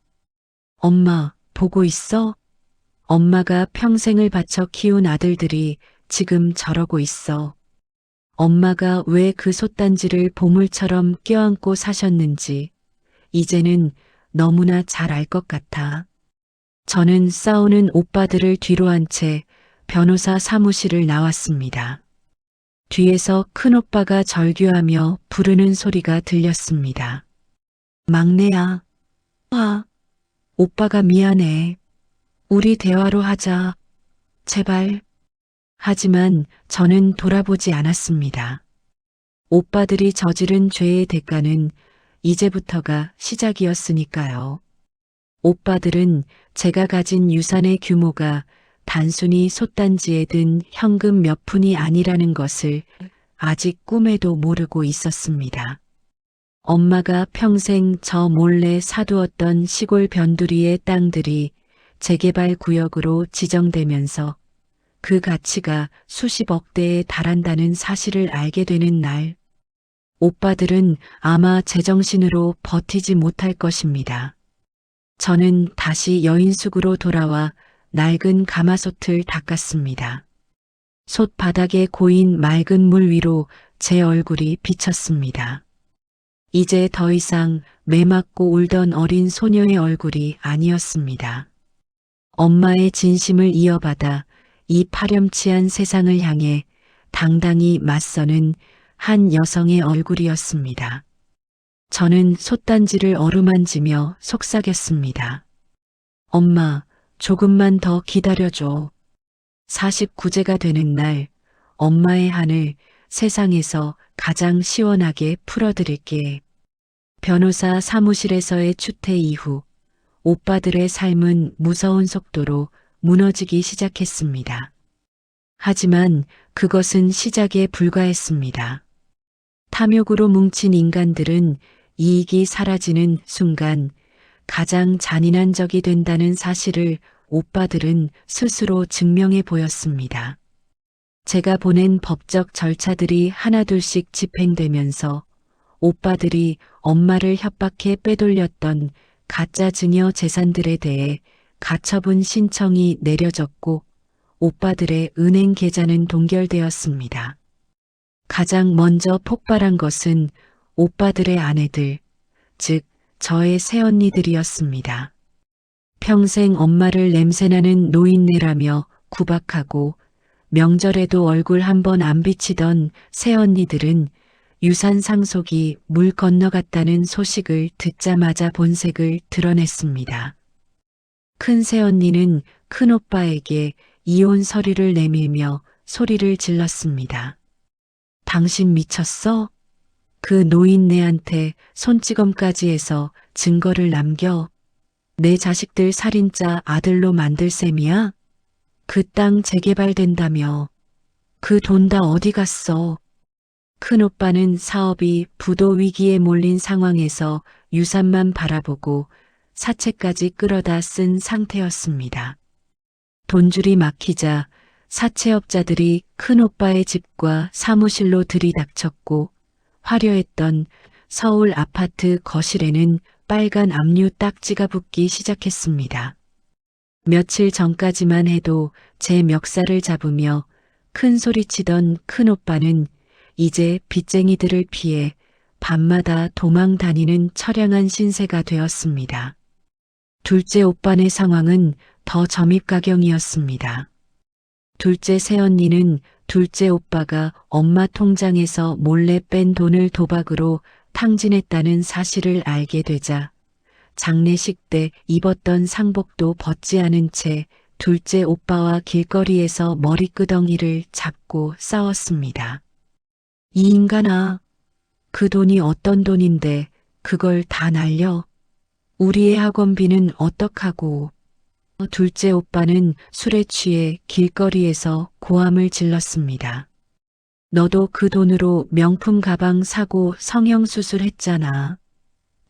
엄마, 보고 있어? 엄마가 평생을 바쳐 키운 아들들이 지금 저러고 있어. 엄마가 왜 그 솥단지를 보물처럼 껴안고 사셨는지 이제는 너무나 잘 알 것 같아. 저는 싸우는 오빠들을 뒤로 한 채 변호사 사무실을 나왔습니다. 뒤에서 큰오빠가 절규하며 부르는 소리가 들렸습니다. 막내야. 오빠가 미안해. 우리 대화로 하자. 제발. 하지만 저는 돌아보지 않았습니다. 오빠들이 저지른 죄의 대가는 이제부터가 시작이었으니까요. 오빠들은 제가 가진 유산의 규모가 단순히 솥단지에 든 현금 몇 푼이 아니라는 것을 아직 꿈에도 모르고 있었습니다. 엄마가 평생 저 몰래 사두었던 시골 변두리의 땅들이 재개발 구역으로 지정되면서 그 가치가 수십억 대에 달한다는 사실을 알게 되는 날, 오빠들은 아마 제정신으로 버티지 못할 것입니다. 저는 다시 여인숙으로 돌아와 낡은 가마솥을 닦았습니다. 솥 바닥에 고인 맑은 물 위로 제 얼굴이 비쳤습니다. 이제 더 이상 매맞고 울던 어린 소녀의 얼굴이 아니었습니다. 엄마의 진심을 이어받아 이 파렴치한 세상을 향해 당당히 맞서는 한 여성의 얼굴이었습니다. 저는 솥단지를 어루만지며 속삭였습니다. 엄마, 조금만 더 기다려줘. 49제가 되는 날, 엄마의 한을 세상에서 가장 시원하게 풀어드릴게. 변호사 사무실에서의 추태 이후 오빠들의 삶은 무서운 속도로 무너지기 시작했습니다. 하지만 그것은 시작에 불과했습니다. 탐욕으로 뭉친 인간들은 이익이 사라지는 순간 가장 잔인한 적이 된다는 사실을 오빠들은 스스로 증명해 보였습니다. 제가 보낸 법적 절차들이 하나둘씩 집행되면서 오빠들이 엄마를 협박해 빼돌렸던 가짜 증여 재산들에 대해 가처분 신청이 내려졌고 오빠들의 은행 계좌는 동결되었습니다. 가장 먼저 폭발한 것은 오빠들의 아내들, 즉 저의 새언니들이었습니다. 평생 엄마를 냄새나는 노인네라며 구박하고 명절에도 얼굴 한 번 안 비치던 새언니들은 유산 상속이 물 건너갔다는 소식을 듣자마자 본색을 드러냈습니다. 큰 새언니는 큰오빠에게 이혼 서류를 내밀며 소리를 질렀습니다. 당신 미쳤어? 그 노인네한테 손찌검까지 해서 증거를 남겨? 내 자식들 살인자 아들로 만들 셈이야? 그 땅 재개발된다며. 그 돈 다 어디 갔어? 큰오빠는 사업이 부도 위기에 몰린 상황에서 유산만 바라보고 사채까지 끌어다 쓴 상태였습니다. 돈줄이 막히자 사채업자들이 큰오빠의 집과 사무실로 들이닥쳤고 화려했던 서울 아파트 거실에는 빨간 압류 딱지가 붙기 시작했습니다. 며칠 전까지만 해도 제 멱살을 잡으며 큰 소리치던 큰오빠는 이제 빚쟁이들을 피해 밤마다 도망 다니는 처량한 신세가 되었습니다. 둘째 오빠네 상황은 더 점입가경이었습니다. 둘째 새언니는 둘째 오빠가 엄마 통장에서 몰래 뺀 돈을 도박으로 탕진했다는 사실을 알게 되자 장례식 때 입었던 상복도 벗지 않은 채 둘째 오빠와 길거리에서 머리끄덩이를 잡고 싸웠습니다. 이 인간아, 그 돈이 어떤 돈인데 그걸 다 날려? 우리의 학원비는 어떡하고? 둘째 오빠는 술에 취해 길거리에서 고함을 질렀습니다. 너도 그 돈으로 명품 가방 사고 성형수술 했잖아.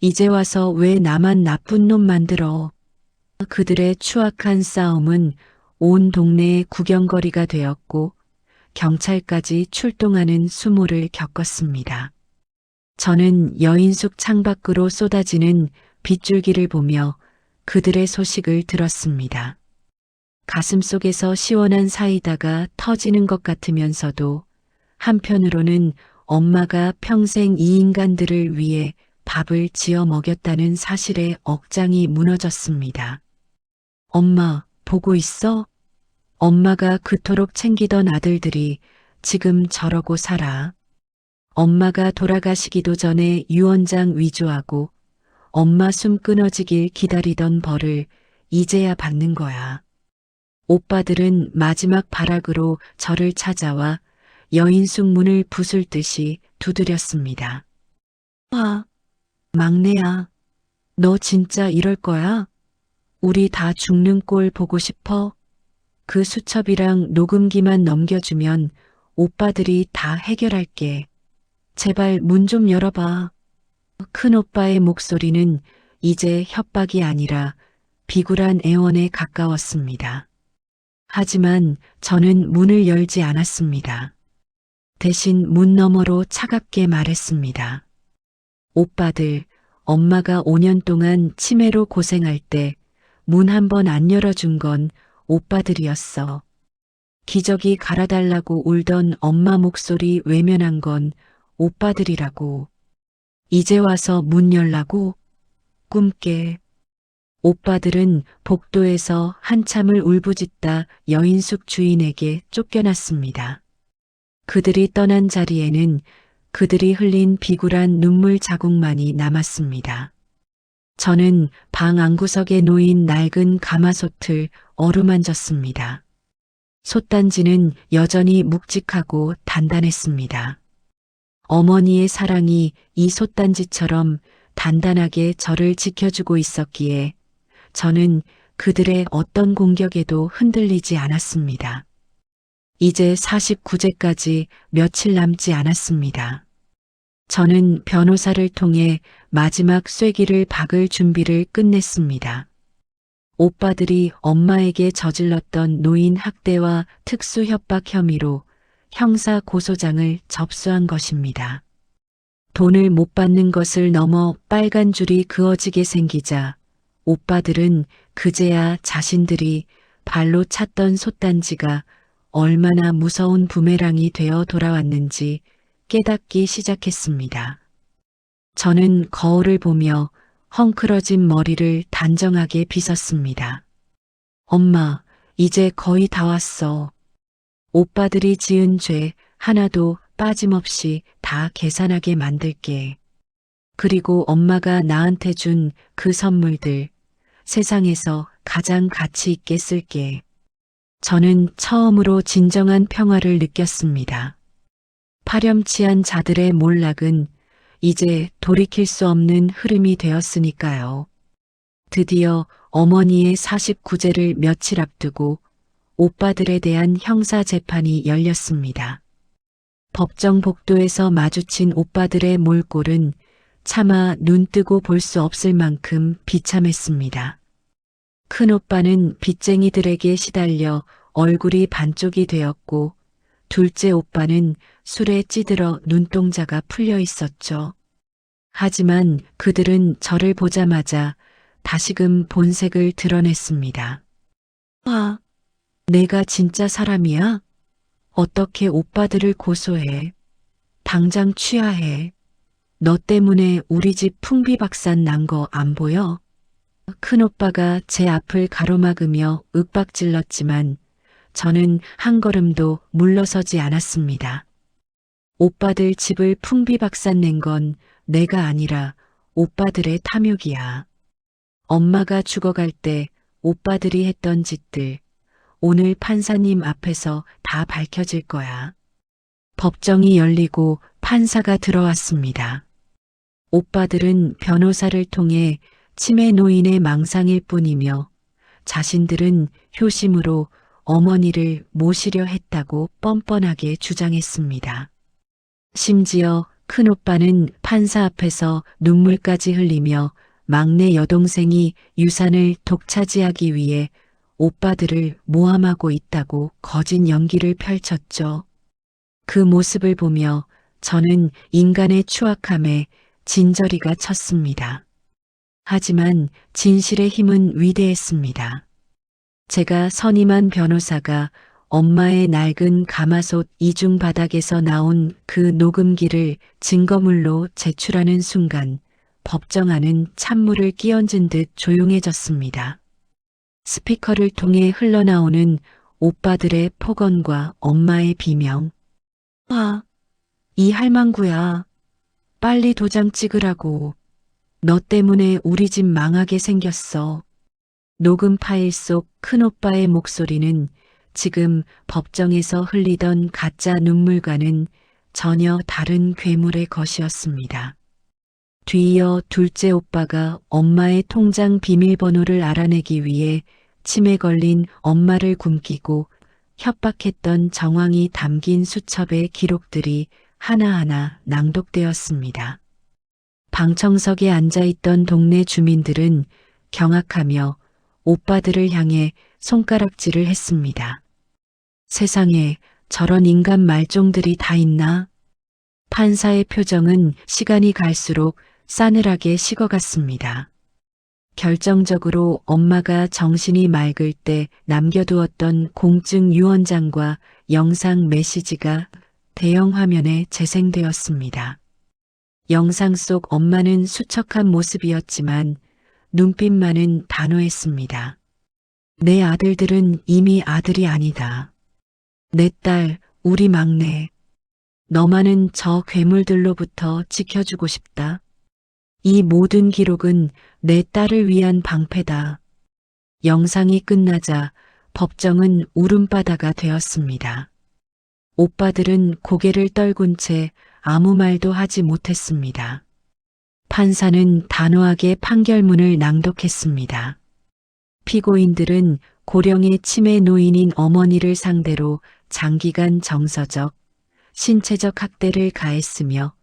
이제 와서 왜 나만 나쁜 놈 만들어? 그들의 추악한 싸움은 온 동네의 구경거리가 되었고 경찰까지 출동하는 수모를 겪었습니다. 저는 여인숙 창밖으로 쏟아지는 빗줄기를 보며 그들의 소식을 들었습니다. 가슴속에서 시원한 사이다가 터지는 것 같으면서도 한편으로는 엄마가 평생 이 인간들을 위해 밥을 지어 먹였다는 사실에 억장이 무너졌습니다. 엄마, 보고 있어? 엄마가 그토록 챙기던 아들들이 지금 저러고 살아. 엄마가 돌아가시기도 전에 유언장 위조하고 엄마 숨 끊어지길 기다리던 벌을 이제야 받는 거야. 오빠들은 마지막 발악으로 저를 찾아와 여인숙 문을 부술 듯이 두드렸습니다. 와, 막내야, 너 진짜 이럴 거야? 우리 다 죽는 꼴 보고 싶어? 그 수첩이랑 녹음기만 넘겨주면 오빠들이 다 해결할게. 제발 문 좀 열어봐. 큰 오빠의 목소리는 이제 협박이 아니라 비굴한 애원에 가까웠습니다. 하지만 저는 문을 열지 않았습니다. 대신 문 너머로 차갑게 말했습니다. 오빠들, 엄마가 5년 동안 치매로 고생할 때 문 한 번 안 열어준 건 오빠들이었어. 기저귀 갈아달라고 울던 엄마 목소리 외면한 건 오빠들이라고. 이제 와서 문 열라고? 꿈깨. 오빠들은 복도에서 한참을 울부짖다 여인숙 주인에게 쫓겨났습니다. 그들이 떠난 자리에는 그들이 흘린 비굴한 눈물 자국만이 남았습니다. 저는 방 안구석에 놓인 낡은 가마솥을 어루만졌습니다. 솥단지는 여전히 묵직하고 단단했습니다. 어머니의 사랑이 이 솥단지처럼 단단하게 저를 지켜주고 있었기에 저는 그들의 어떤 공격에도 흔들리지 않았습니다. 이제 49제까지 며칠 남지 않았습니다. 저는 변호사를 통해 마지막 쐐기를 박을 준비를 끝냈습니다. 오빠들이 엄마에게 저질렀던 노인 학대와 특수 협박 혐의로 형사 고소장을 접수한 것입니다. 돈을 못 받는 것을 넘어 빨간 줄이 그어지게 생기자 오빠들은 그제야 자신들이 발로 찼던 솥단지가 얼마나 무서운 부메랑이 되어 돌아왔는지 깨닫기 시작했습니다. 저는 거울을 보며 헝클어진 머리를 단정하게 빗었습니다. 엄마, 이제 거의 다 왔어. 오빠들이 지은 죄 하나도 빠짐없이 다 계산하게 만들게. 그리고 엄마가 나한테 준 그 선물들 세상에서 가장 가치 있게 쓸게. 저는 처음으로 진정한 평화를 느꼈습니다. 파렴치한 자들의 몰락은 이제 돌이킬 수 없는 흐름이 되었으니까요. 드디어 어머니의 49제를 며칠 앞두고 오빠들에 대한 형사 재판이 열렸습니다. 법정 복도에서 마주친 오빠들의 몰골은 차마 눈 뜨고 볼 수 없을 만큼 비참했습니다. 큰오빠는 빚쟁이들에게 시달려 얼굴이 반쪽이 되었고 둘째 오빠는 술에 찌들어 눈동자가 풀려 있었죠. 하지만 그들은 저를 보자마자 다시금 본색을 드러냈습니다. 아, 내가 진짜 사람이야? 어떻게 오빠들을 고소해? 당장 취하해. 너 때문에 우리 집 풍비박산 난 거 안 보여? 큰오빠가 제 앞을 가로막으며 윽박질렀지만 저는 한 걸음도 물러서지 않았습니다. 오빠들 집을 풍비박산 낸 건 내가 아니라 오빠들의 탐욕이야. 엄마가 죽어갈 때 오빠들이 했던 짓들, 오늘 판사님 앞에서 다 밝혀질 거야. 법정이 열리고 판사가 들어왔습니다. 오빠들은 변호사를 통해 치매 노인의 망상일 뿐이며 자신들은 효심으로 어머니를 모시려 했다고 뻔뻔하게 주장했습니다. 심지어 큰오빠는 판사 앞에서 눈물까지 흘리며 막내 여동생이 유산을 독차지하기 위해 오빠들을 모함하고 있다고 거짓 연기를 펼쳤죠. 그 모습을 보며 저는 인간의 추악함에 진저리가 쳤습니다. 하지만 진실의 힘은 위대했습니다. 제가 선임한 변호사가 엄마의 낡은 가마솥 이중 바닥에서 나온 그 녹음기를 증거물로 제출하는 순간 법정 안은 찬물을 끼얹은 듯 조용해졌습니다. 스피커를 통해 흘러나오는 오빠들의 폭언과 엄마의 비명. 이 할망구야. 빨리 도장 찍으라고. 너 때문에 우리 집 망하게 생겼어. 녹음 파일 속 큰오빠의 목소리는 지금 법정에서 흘리던 가짜 눈물과는 전혀 다른 괴물의 것이었습니다. 뒤이어 둘째 오빠가 엄마의 통장 비밀번호를 알아내기 위해 치매 걸린 엄마를 굶기고 협박했던 정황이 담긴 수첩의 기록들이 하나하나 낭독되었습니다. 방청석에 앉아있던 동네 주민들은 경악하며 오빠들을 향해 손가락질을 했습니다. 세상에 저런 인간 말종들이 다 있나? 판사의 표정은 시간이 갈수록 싸늘하게 식어갔습니다. 결정적으로 엄마가 정신이 맑을 때 남겨두었던 공증 유언장과 영상 메시지가 대형 화면에 재생되었습니다. 영상 속 엄마는 수척한 모습이었지만 눈빛만은 단호했습니다. 내 아들들은 이미 아들이 아니다. 내 딸, 우리 막내. 너만은 저 괴물들로부터 지켜주고 싶다. 이 모든 기록은 내 딸을 위한 방패다. 영상이 끝나자 법정은 울음바다가 되었습니다. 오빠들은 고개를 떨군 채 아무 말도 하지 못했습니다. 판사는 단호하게 판결문을 낭독했습니다. 피고인들은 고령의 치매 노인인 어머니를 상대로 장기간 정서적, 신체적 학대를 가했으며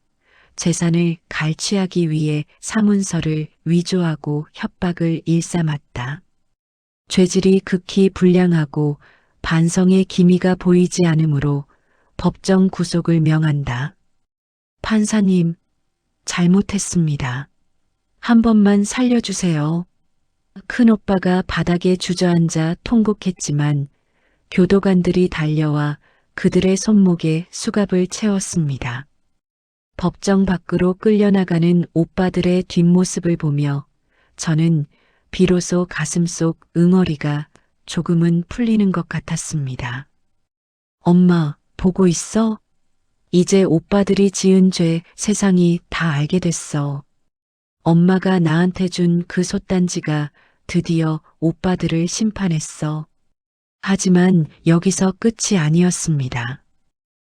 재산을 갈취하기 위해 사문서를 위조하고 협박을 일삼았다. 죄질이 극히 불량하고 반성의 기미가 보이지 않으므로 법정 구속을 명한다. 판사님, 잘못했습니다. 한 번만 살려주세요. 큰오빠가 바닥에 주저앉아 통곡했지만 교도관들이 달려와 그들의 손목에 수갑을 채웠습니다. 법정 밖으로 끌려나가는 오빠들의 뒷모습을 보며 저는 비로소 가슴속 응어리가 조금은 풀리는 것 같았습니다. 엄마, 보고 있어? 이제 오빠들이 지은 죄 세상이 다 알게 됐어. 엄마가 나한테 준 그 솥단지가 드디어 오빠들을 심판했어. 하지만 여기서 끝이 아니었습니다.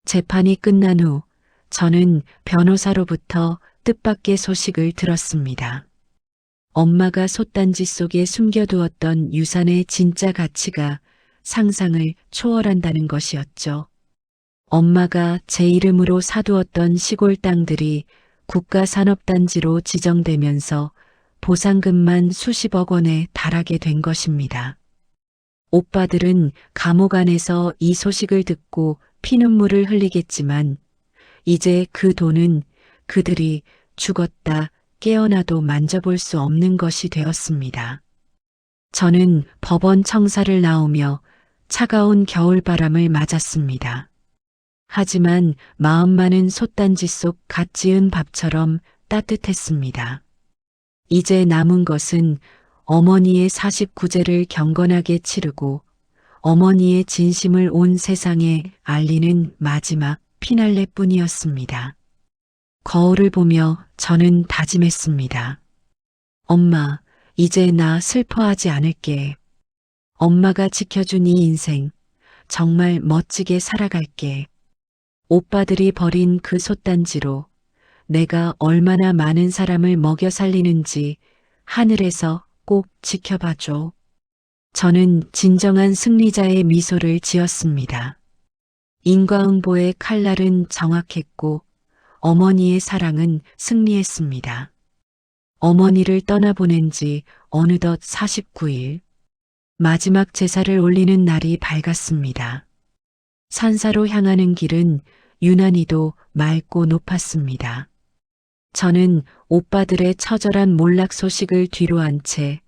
재판이 끝난 후 저는 변호사로부터 뜻밖의 소식을 들었습니다. 엄마가 솥단지 속에 숨겨두었던 유산의 진짜 가치가 상상을 초월한다는 것이었죠. 엄마가 제 이름으로 사두었던 시골 땅들이 국가산업단지로 지정되면서 보상금만 수십억 원에 달하게 된 것입니다. 오빠들은 감옥 안에서 이 소식을 듣고 피눈물을 흘리겠지만 이제 그 돈은 그들이 죽었다 깨어나도 만져볼 수 없는 것이 되었습니다. 저는 법원 청사를 나오며 차가운 겨울바람을 맞았습니다. 하지만 마음만은 솥단지 속 갓 지은 밥처럼 따뜻했습니다. 이제 남은 것은 어머니의 49제를 경건하게 치르고 어머니의 진심을 온 세상에 알리는 마지막 피날레뿐이었습니다. 거울을 보며 저는 다짐했습니다. 엄마, 이제 나 슬퍼하지 않을게. 엄마가 지켜준 이 인생 정말 멋지게 살아갈게. 오빠들이 버린 그 솥단지로 내가 얼마나 많은 사람을 먹여 살리는지 하늘에서 꼭 지켜봐줘. 저는 진정한 승리자의 미소를 지었습니다. 인과응보의 칼날은 정확했고 어머니의 사랑은 승리했습니다. 어머니를 떠나보낸 지 어느덧 49일. 마지막 제사를 올리는 날이 밝았습니다. 산사로 향하는 길은 유난히도 맑고 높았습니다. 저는 오빠들의 처절한 몰락 소식을 뒤로한 채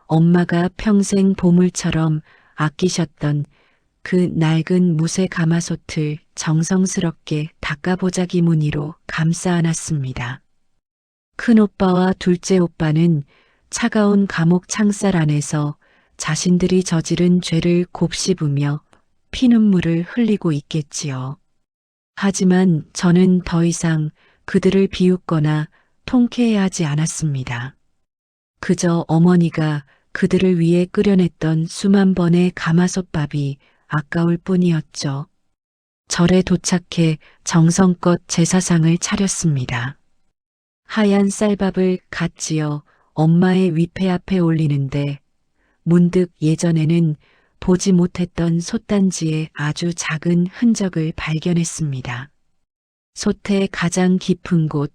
엄마가 평생 보물처럼 아끼셨던 그 낡은 무쇠 가마솥을 정성스럽게 닦아보자기 무늬로 감싸 안았습니다. 큰오빠와 둘째 오빠는 차가운 감옥 창살 안에서 자신들이 저지른 죄를 곱씹으며 피눈물을 흘리고 있겠지요. 하지만 저는 더 이상 그들을 비웃거나 통쾌해하지 않았습니다. 그저 어머니가 그들을 위해 끓여냈던 수만 번의 가마솥밥이 아까울 뿐이었죠. 절에 도착해 정성껏 제사상을 차렸습니다. 하얀 쌀밥을 갓 지어 엄마의 위패 앞에 올리는데 문득 예전에는 보지 못했던 솥단지의 아주 작은 흔적을 발견했습니다. 솥의 가장 깊은 곳,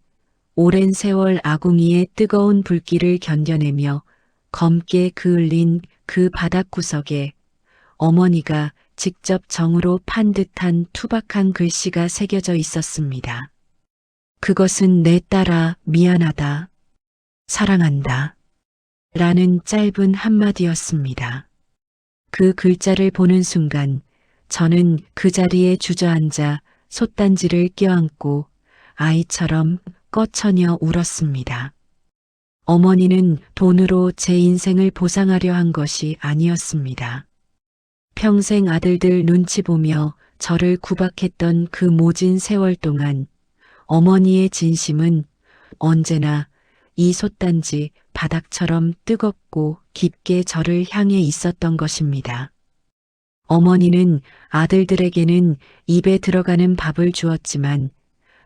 오랜 세월 아궁이의 뜨거운 불길을 견뎌내며 검게 그을린 그 바닥구석에 어머니가 직접 정으로 판 듯한 투박한 글씨가 새겨져 있었습니다. 그것은 내 딸아, 미안하다. 사랑한다. 라는 짧은 한마디였습니다. 그 글자를 보는 순간 저는 그 자리에 주저앉아 솥단지를 껴안고 아이처럼 꺼처녀 울었습니다. 어머니는 돈으로 제 인생을 보상하려 한 것이 아니었습니다. 평생 아들들 눈치 보며 저를 구박했던 그 모진 세월 동안 어머니의 진심은 언제나 이 솥단지 바닥처럼 뜨겁고 깊게 저를 향해 있었던 것입니다. 어머니는 아들들에게는 입에 들어가는 밥을 주었지만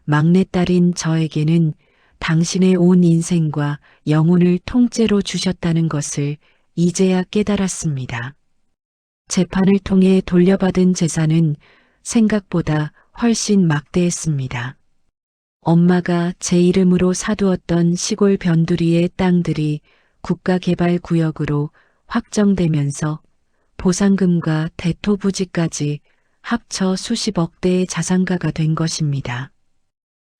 막내딸인 저에게는 당신의 온 인생과 영혼을 통째로 주셨다는 것을 이제야 깨달았습니다. 재판을 통해 돌려받은 재산은 생각보다 훨씬 막대했습니다. 엄마가 제 이름으로 사두었던 시골 변두리의 땅들이 국가개발구역으로 확정되면서 보상금과 대토부지까지 합쳐 수십억 대의 자산가가 된 것입니다.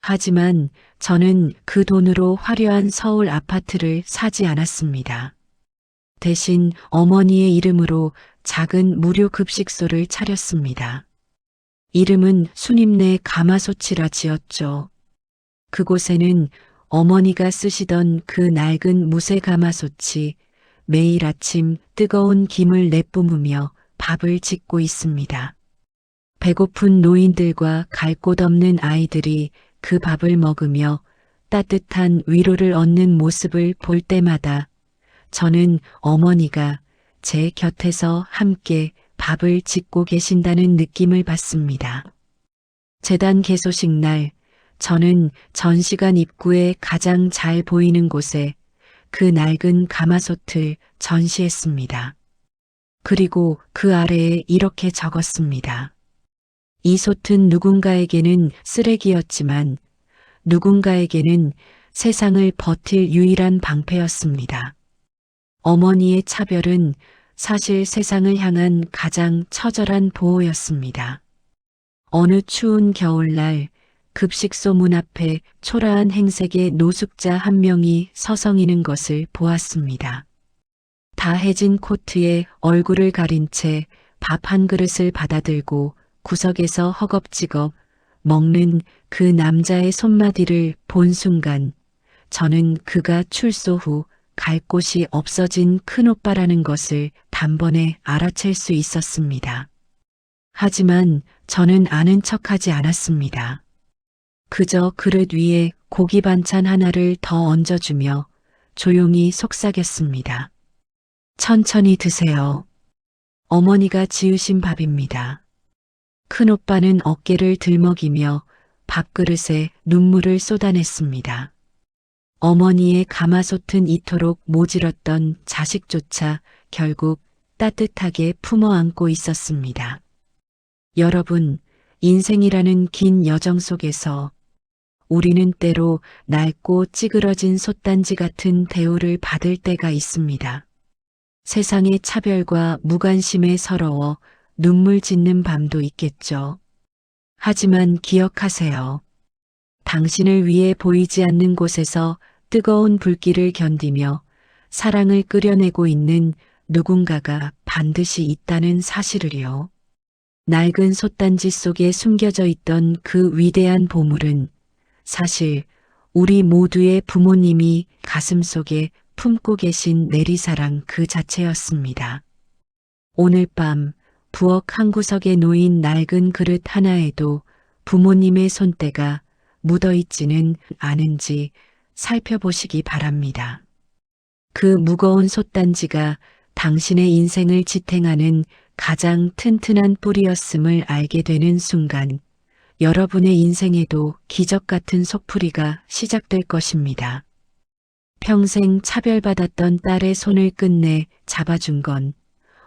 하지만 저는 그 돈으로 화려한 서울 아파트를 사지 않았습니다. 대신 어머니의 이름으로 작은 무료 급식소를 차렸습니다. 이름은 수님네 가마솥이라 지었죠. 그곳에는 어머니가 쓰시던 그 낡은 무쇠 가마솥이 매일 아침 뜨거운 김을 내뿜으며 밥을 짓고 있습니다. 배고픈 노인들과 갈 곳 없는 아이들이 그 밥을 먹으며 따뜻한 위로를 얻는 모습을 볼 때마다 저는 어머니가 제 곁에서 함께 밥을 짓고 계신다는 느낌을 받습니다. 제단 개소식 날 저는 전시관 입구에 가장 잘 보이는 곳에 그 낡은 가마솥을 전시했습니다. 그리고 그 아래에 이렇게 적었습니다. 이 솥은 누군가에게는 쓰레기였지만 누군가에게는 세상을 버틸 유일한 방패였습니다. 어머니의 차별은 사실 세상을 향한 가장 처절한 보호였습니다. 어느 추운 겨울날 급식소 문 앞에 초라한 행색의 노숙자 한 명이 서성이는 것을 보았습니다. 다 해진 코트에 얼굴을 가린 채 밥 한 그릇을 받아들고 구석에서 허겁지겁 먹는 그 남자의 손마디를 본 순간 저는 그가 출소 후 갈 곳이 없어진 큰오빠라는 것을 단번에 알아챌 수 있었습니다. 하지만 저는 아는 척하지 않았습니다. 그저 그릇 위에 고기 반찬 하나를 더 얹어주며 조용히 속삭였습니다. 천천히 드세요. 어머니가 지으신 밥입니다. 큰오빠는 어깨를 들먹이며 밥그릇에 눈물을 쏟아냈습니다. 어머니의 가마솥은 이토록 모질었던 자식조차 결국 따뜻하게 품어 안고 있었습니다. 여러분, 인생이라는 긴 여정 속에서 우리는 때로 낡고 찌그러진 솥단지 같은 대우를 받을 때가 있습니다. 세상의 차별과 무관심에 서러워 눈물 짓는 밤도 있겠죠. 하지만 기억하세요. 당신을 위해 보이지 않는 곳에서 뜨거운 불길을 견디며 사랑을 끓여내고 있는 누군가가 반드시 있다는 사실을요. 낡은 솥단지 속에 숨겨져 있던 그 위대한 보물은 사실 우리 모두의 부모님이 가슴속에 품고 계신 내리사랑 그 자체였습니다. 오늘 밤 부엌 한 구석에 놓인 낡은 그릇 하나에도 부모님의 손때가 묻어있지는 않은지 살펴보시기 바랍니다. 그 무거운 솥단지가 당신의 인생을 지탱하는 가장 튼튼한 뿌리였음을 알게 되는 순간 여러분의 인생에도 기적 같은 속풀이가 시작될 것입니다. 평생 차별받았던 딸의 손을 끝내 잡아준 건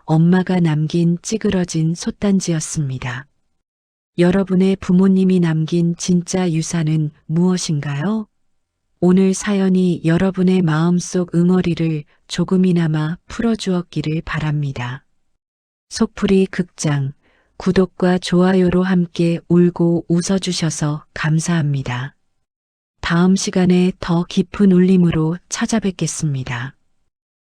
엄마가 남긴 찌그러진 솥단지였습니다. 여러분의 부모님이 남긴 진짜 유산은 무엇인가요? 오늘 사연이 여러분의 마음속 응어리를 조금이나마 풀어주었기를 바랍니다. 속풀이 극장, 구독과 좋아요로 함께 울고 웃어주셔서 감사합니다. 다음 시간에 더 깊은 울림으로 찾아뵙겠습니다.